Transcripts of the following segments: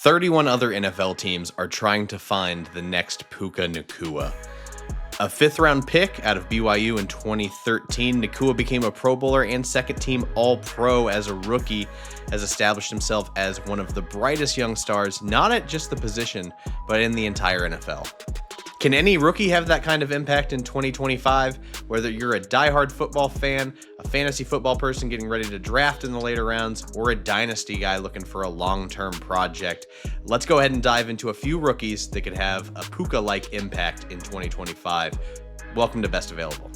31 other NFL teams are trying to find the next Puka Nacua. A fifth-round pick out of BYU in 2013, Nacua became a Pro Bowler and second-team All-Pro as a rookie, has established himself as one of the brightest young stars, not at just the position, but in the entire NFL. Can any rookie have that kind of impact in 2025? Whether you're a diehard football fan, a fantasy football person getting ready to draft in the later rounds, or a dynasty guy looking for a long-term project, let's go ahead and dive into a few rookies that could have a Puka-like impact in 2025. Welcome to Best Available.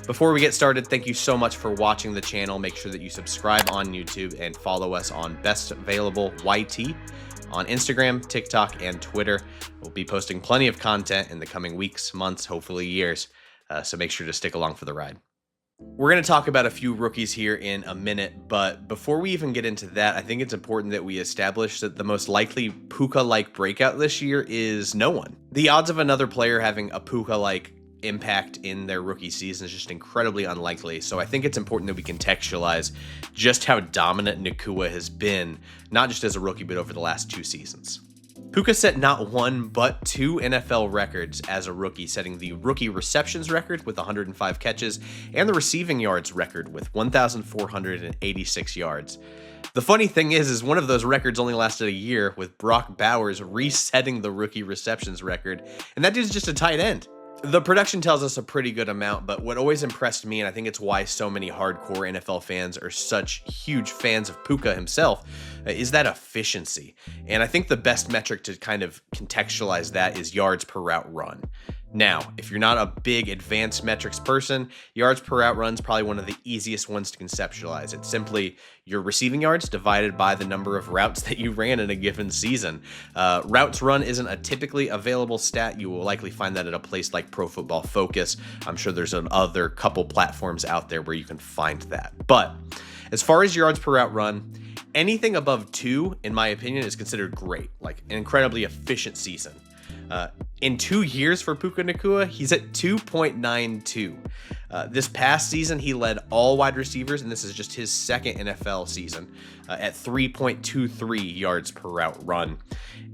Before we get started, thank you so much for watching the channel. Make sure that you subscribe on YouTube and follow us on Best Available YT on Instagram, TikTok, and Twitter. We'll be posting plenty of content in the coming weeks, months, hopefully years, so make sure to stick along for the ride. We're going to talk about a few rookies here in a minute, but before we even get into that, I think it's important that we establish that the most likely Puka-like breakout this year is no one. The odds of another player having a Puka-like impact in their rookie season is just incredibly unlikely. So I think it's important that we contextualize just how dominant Nacua has been, not just as a rookie, but over the last two seasons. Puka set not one, but two NFL records as a rookie, setting the rookie receptions record with 105 catches and the receiving yards record with 1,486 yards. The funny thing is one of those records only lasted a year, with Brock Bowers resetting the rookie receptions record, and that dude's just a tight end. The production tells us a pretty good amount, but what always impressed me, and I think it's why so many hardcore NFL fans are such huge fans of Puka himself, is that efficiency. And I think the best metric to kind of contextualize that is yards per route run. Now, if you're not a big advanced metrics person, yards per route run is probably one of the easiest ones to conceptualize. It's simply your receiving yards divided by the number of routes that you ran in a given season. Routes run isn't a typically available stat. You will likely find that at a place like Pro Football Focus. I'm sure there's another couple platforms out there where you can find that. But as far as yards per route run, anything above 2, in my opinion, is considered great, like an incredibly efficient season. In 2 years for Puka Nacua, he's at 2.92. This past season, he led all wide receivers, and this is just his second NFL season, at 3.23 yards per route run.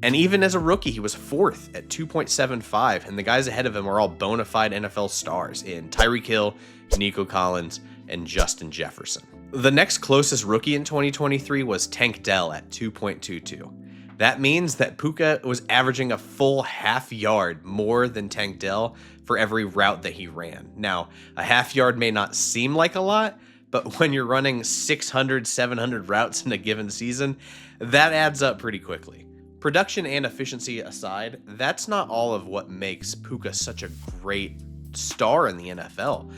And even as a rookie, he was fourth at 2.75, and the guys ahead of him are all bona fide NFL stars in Tyreek Hill, Nico Collins, and Justin Jefferson. The next closest rookie in 2023 was Tank Dell at 2.22. That means that Puka was averaging a full half yard more than Tank Dell for every route that he ran. Now, a half yard may not seem like a lot, but when you're running 600, 700 routes in a given season, that adds up pretty quickly. Production and efficiency aside, that's not all of what makes Puka such a great star in the NFL.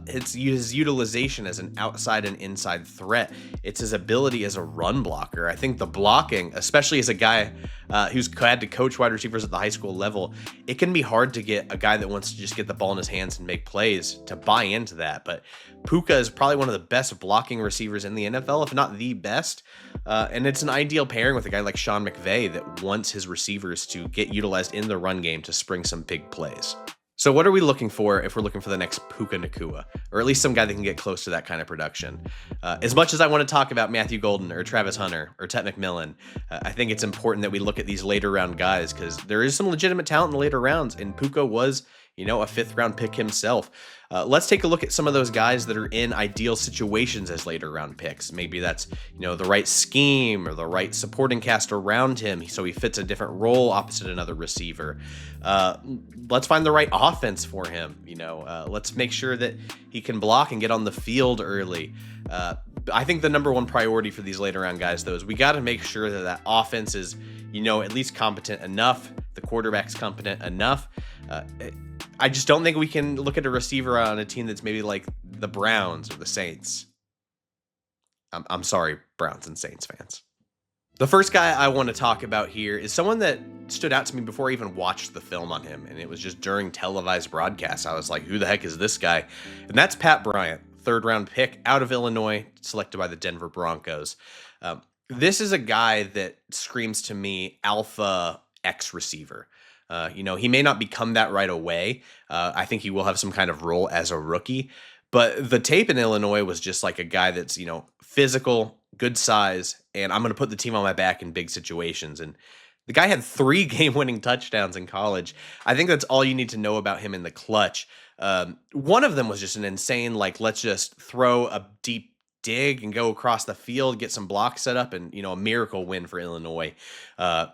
It's his utilization as an outside and inside threat. It's his ability as a run blocker. I think the blocking, especially as a guy who's had to coach wide receivers at the high school level, it can be hard to get a guy that wants to just get the ball in his hands and make plays to buy into that. But Puka is probably one of the best blocking receivers in the NFL, if not the best. And it's an ideal pairing with a guy like Sean McVay that wants his receivers to get utilized in the run game to spring some big plays. So what are we looking for if we're looking for the next Puka Nacua, or at least some guy that can get close to that kind of production? As much as I want to talk about Matthew Golden or Travis Hunter or Ted McMillan, I think it's important that we look at these later round guys because there is some legitimate talent in the later rounds, and Puka was, a fifth round pick himself. Let's take a look at some of those guys that are in ideal situations as later round picks. Maybe that's, the right scheme or the right supporting cast around him so he fits a different role opposite another receiver. Let's find the right offense for him. Let's make sure that he can block and get on the field early. I think the number one priority for these later round guys, though, is we got to make sure that offense is, at least competent enough. The quarterback's competent enough. I just don't think we can look at a receiver on a team that's maybe like the Browns or the Saints. I'm sorry, Browns and Saints fans. The first guy I want to talk about here is someone that stood out to me before I even watched the film on him, and it was just during televised broadcasts. I was like, who the heck is this guy? And that's Pat Bryant, third-round pick out of Illinois, selected by the Denver Broncos. This is a guy that screams to me alpha X receiver. He may not become that right away. I think he will have some kind of role as a rookie. But the tape in Illinois was just like a guy that's, physical, good size, and I'm going to put the team on my back in big situations. And the guy had 3 game-winning touchdowns in college. I think that's all you need to know about him in the clutch. One of them was just an insane, like, let's just throw a deep dig and go across the field, get some blocks set up, and, a miracle win for Illinois. Uh,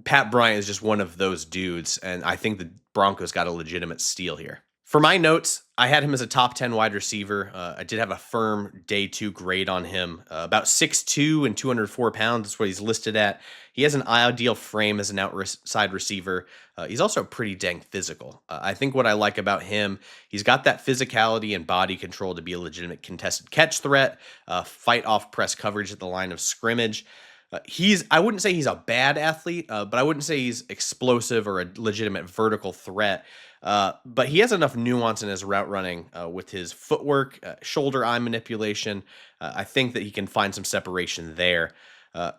Pat Bryant is just one of those dudes, and I think the Broncos got a legitimate steal here. For my notes, I had him as a top 10 wide receiver. I did have a firm day 2 grade on him. About 6'2" and 204 pounds. That's what he's listed at. He has an ideal frame as an outside receiver. He's also pretty dang physical. I think what I like about him, he's got that physicality and body control to be a legitimate contested catch threat, fight off press coverage at the line of scrimmage. I wouldn't say he's a bad athlete, but I wouldn't say he's explosive or a legitimate vertical threat. But he has enough nuance in his route running with his footwork, shoulder eye manipulation. I think that he can find some separation there.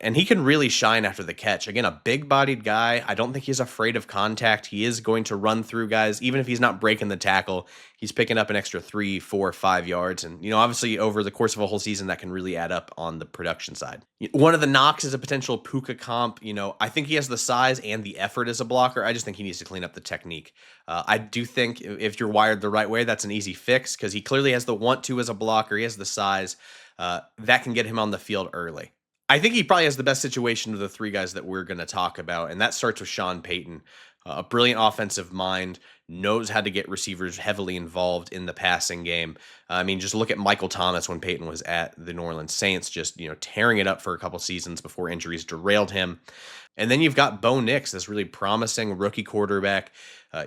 And he can really shine after the catch. Again, a big-bodied guy. I don't think he's afraid of contact. He is going to run through guys. Even if he's not breaking the tackle, he's picking up an extra 3, 4, 5 yards. And, obviously over the course of a whole season, that can really add up on the production side. One of the knocks is a potential Puka comp. I think he has the size and the effort as a blocker. I just think he needs to clean up the technique. I do think if you're wired the right way, that's an easy fix because he clearly has the want to as a blocker. He has the size. That can get him on the field early. I think he probably has the best situation of the 3 guys that we're going to talk about, and that starts with Sean Payton. A brilliant offensive mind, knows how to get receivers heavily involved in the passing game. Just look at Michael Thomas when Payton was at the New Orleans Saints, just, tearing it up for a couple seasons before injuries derailed him. And then you've got Bo Nix, this really promising rookie quarterback.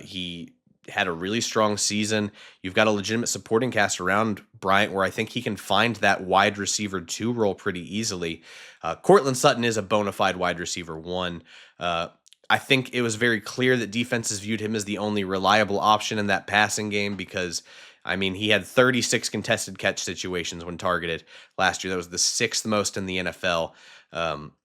He had a really strong season. You've got a legitimate supporting cast around Bryant where I think he can find that wide receiver 2 role pretty easily. Courtland Sutton is a bona fide wide receiver 1. I think it was very clear that defenses viewed him as the only reliable option in that passing game because, he had 36 contested catch situations when targeted last year. That was the 6th most in the NFL.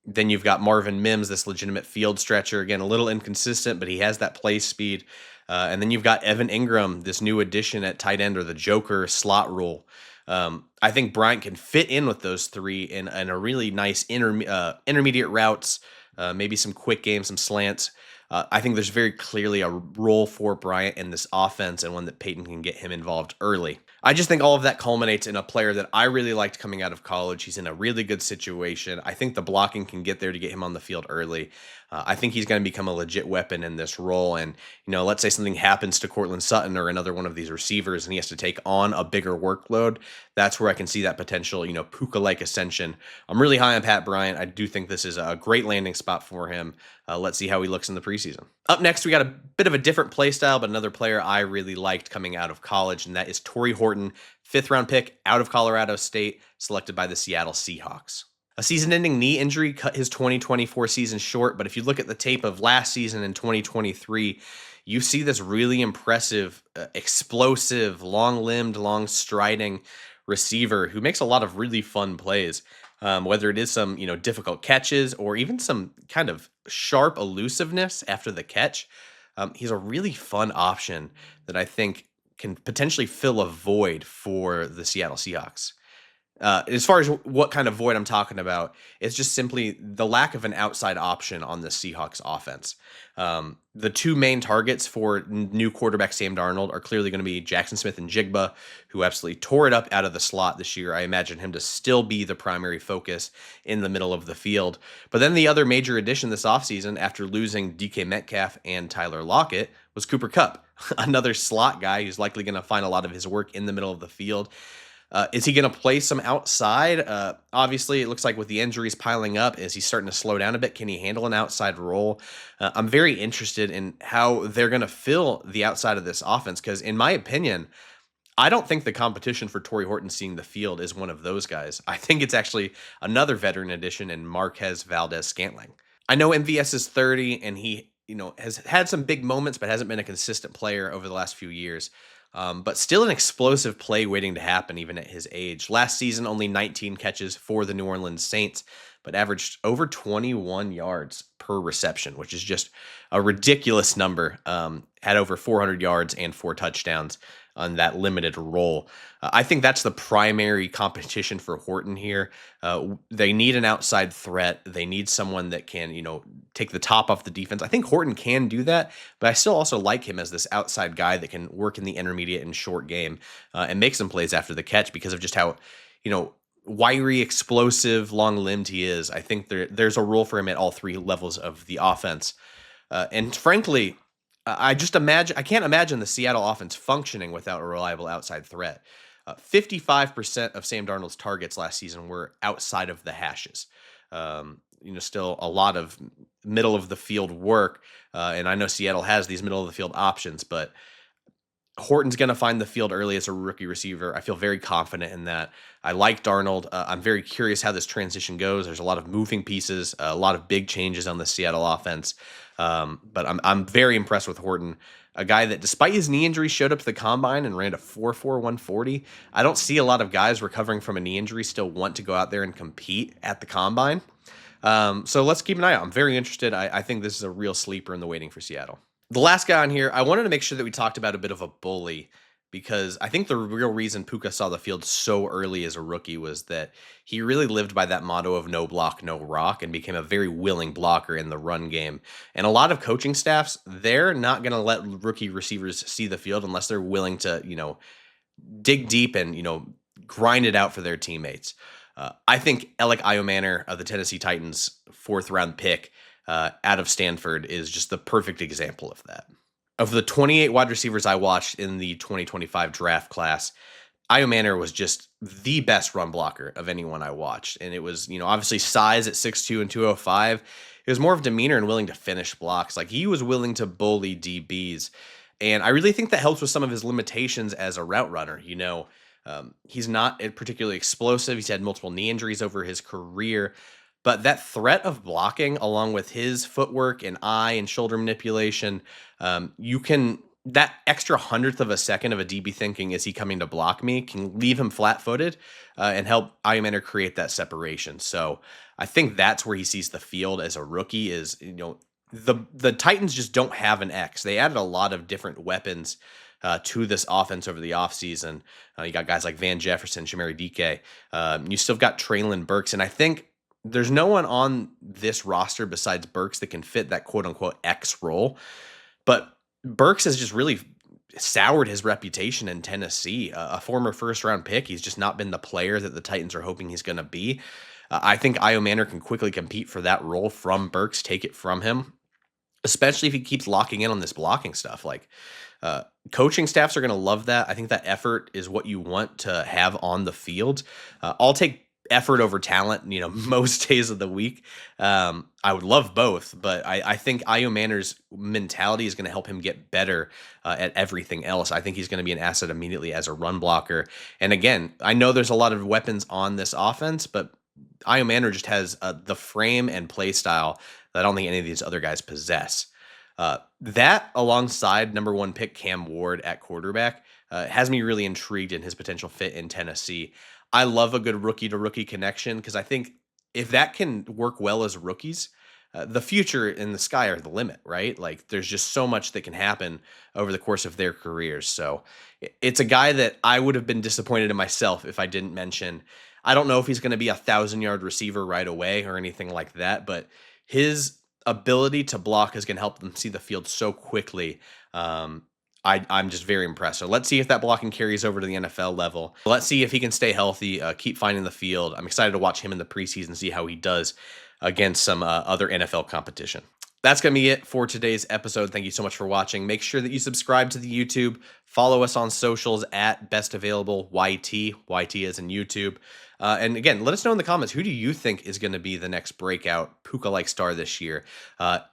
Then you've got Marvin Mims, this legitimate field stretcher. Again, a little inconsistent, but he has that play speed. And then you've got Evan Ingram, this new addition at tight end or the Joker slot role. I think Bryant can fit in with those 3 in a really nice intermediate routes, maybe some quick games, some slants. I think there's very clearly a role for Bryant in this offense and one that Payton can get him involved early. I just think all of that culminates in a player that I really liked coming out of college. He's in a really good situation. I think the blocking can get there to get him on the field early. I think he's going to become a legit weapon in this role. And, let's say something happens to Courtland Sutton or another one of these receivers and he has to take on a bigger workload. That's where I can see that potential, Puka-like ascension. I'm really high on Pat Bryant. I do think this is a great landing spot for him. Let's see how he looks in the preseason. Up next, we got a bit of a different play style, but another player I really liked coming out of college, and that is Tory Horton, 5th-round pick out of Colorado State, selected by the Seattle Seahawks. A season-ending knee injury cut his 2024 season short, but if you look at the tape of last season in 2023, you see this really impressive, explosive, long-limbed, long-striding receiver who makes a lot of really fun plays. Whether it is some, difficult catches or even some kind of sharp elusiveness after the catch, he's a really fun option that I think can potentially fill a void for the Seattle Seahawks. As far as what kind of void I'm talking about, it's just simply the lack of an outside option on the Seahawks offense. The 2 main targets for new quarterback Sam Darnold are clearly going to be Jackson Smith and Jigba, who absolutely tore it up out of the slot this year. I imagine him to still be the primary focus in the middle of the field. But then the other major addition this offseason, after losing DK Metcalf and Tyler Lockett, was Cooper Kupp, another slot guy who's likely going to find a lot of his work in the middle of the field. Is he going to play some outside? Obviously, it looks like with the injuries piling up, is he starting to slow down a bit? Can he handle an outside role? I'm very interested in how they're going to fill the outside of this offense because, in my opinion, I don't think the competition for Tory Horton seeing the field is one of those guys. I think it's actually another veteran addition in Marquez Valdez-Scantling. I know MVS is 30, and he has had some big moments, but hasn't been a consistent player over the last few years. But still an explosive play waiting to happen even at his age. Last season, only 19 catches for the New Orleans Saints, but averaged over 21 yards per reception, which is just a ridiculous number. Had over 400 yards and 4 touchdowns on that limited role. I think that's the primary competition for Horton here. They need an outside threat. They need someone that can, take the top off the defense. I think Horton can do that, but I still also like him as this outside guy that can work in the intermediate and short game and make some plays after the catch because of just how, wiry, explosive, long-limbed he is. I think there's a role for him at all 3 levels of the offense. And frankly, I can't imagine the Seattle offense functioning without a reliable outside threat. 55% of Sam Darnold's targets last season were outside of the hashes. Still a lot of middle of the field work. And I know Seattle has these middle of the field options, but Horton's going to find the field early as a rookie receiver. I feel very confident in that. I like Darnold. I'm very curious how this transition goes. There's a lot of moving pieces, a lot of big changes on the Seattle offense. But I'm very impressed with Horton, a guy that despite his knee injury showed up to the combine and ran a 4.4 140. I don't see a lot of guys recovering from a knee injury still want to go out there and compete at the combine. So let's keep an eye out. I'm very interested. I think this is a real sleeper in the waiting for Seattle. The last guy on here, I wanted to make sure that we talked about a bit of a bully because I think the real reason Puka saw the field so early as a rookie was that he really lived by that motto of no block, no rock and became a very willing blocker in the run game. And a lot of coaching staffs, they're not going to let rookie receivers see the field unless they're willing to, dig deep and, grind it out for their teammates. I think Elic Ayomanor of the Tennessee Titans, 4th round pick, out of Stanford is just the perfect example of that. Of the 28 wide receivers I watched in the 2025 draft class, Ayomanor was just the best run blocker of anyone I watched. And it was, obviously size at 6'2 and 205. It was more of demeanor and willing to finish blocks. Like he was willing to bully DBs. And I really think that helps with some of his limitations as a route runner. He's not particularly explosive. He's had multiple knee injuries over his career. But that threat of blocking, along with his footwork and eye and shoulder manipulation, that extra 100th of a second of a DB thinking, is he coming to block me, can leave him flat-footed and help Ayomanor create that separation. So I think that's where he sees the field as a rookie is, the Titans just don't have an X. They added a lot of different weapons to this offense over the offseason. You got guys like Van Jefferson, Shamari Dike. You still got Traylon Burks, and I think there's no one on this roster besides Burks that can fit that quote-unquote X role. But Burks has just really soured his reputation in Tennessee. A former first-round pick, he's just not been the player that the Titans are hoping he's going to be. I think Ayomanor can quickly compete for that role from Burks, take it from him, especially if he keeps locking in on this blocking stuff. Coaching staffs are going to love that. I think that effort is what you want to have on the field. I'll take effort over talent, most days of the week. I would love both, but I think Ayomanor's mentality is going to help him get better at everything else. I think he's going to be an asset immediately as a run blocker. And again, I know there's a lot of weapons on this offense, but Ayomanor just has the frame and play style that I don't think any of these other guys possess. That alongside number 1 pick Cam Ward at quarterback has me really intrigued in his potential fit in Tennessee. I love a good rookie-to-rookie connection because I think if that can work well as rookies, the future and the sky are the limit, right? Like there's just so much that can happen over the course of their careers. So it's a guy that I would have been disappointed in myself if I didn't mention. I don't know if he's going to be 1,000-yard receiver right away or anything like that, but his ability to block is going to help them see the field so quickly. I'm just very impressed. So let's see if that blocking carries over to the NFL level. Let's see if he can stay healthy, keep finding the field. I'm excited to watch him in the preseason, see how he does against some other NFL competition. That's going to be it for today's episode. Thank you so much for watching. Make sure that you subscribe to the YouTube. Follow us on socials at BestAvailableYT. YT as in YouTube. And again, let us know in the comments, who do you think is going to be the next breakout Puka-like star this year?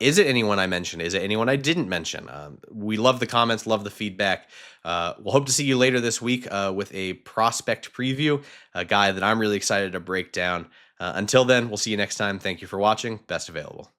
Is it anyone I mentioned? Is it anyone I didn't mention? We love the comments, love the feedback. We'll hope to see you later this week with a prospect preview, a guy that I'm really excited to break down. Until then, we'll see you next time. Thank you for watching. Best Available.